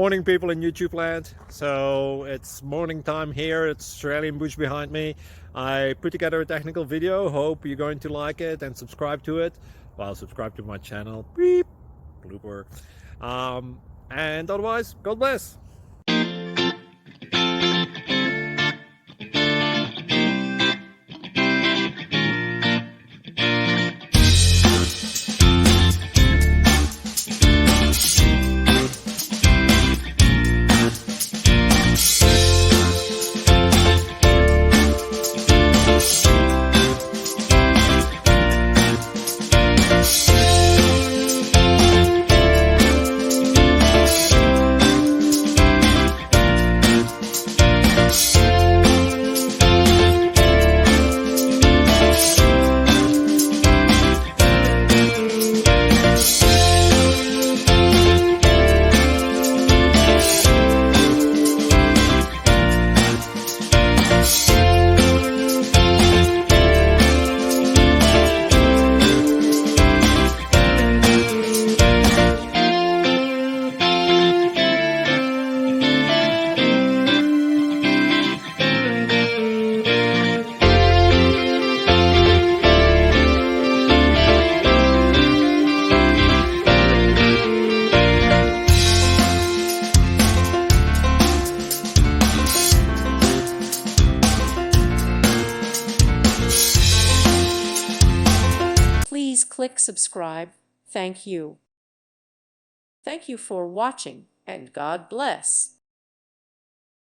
Morning, people in YouTube land. So it's morning time here. It's Australian bush behind me. I put together a technical video. Hope you're going to like it and subscribe to it. Well, subscribe to my channel. Beep. Blooper. And otherwise, God bless. Please click subscribe. Thank you. Thank you for watching, and God bless.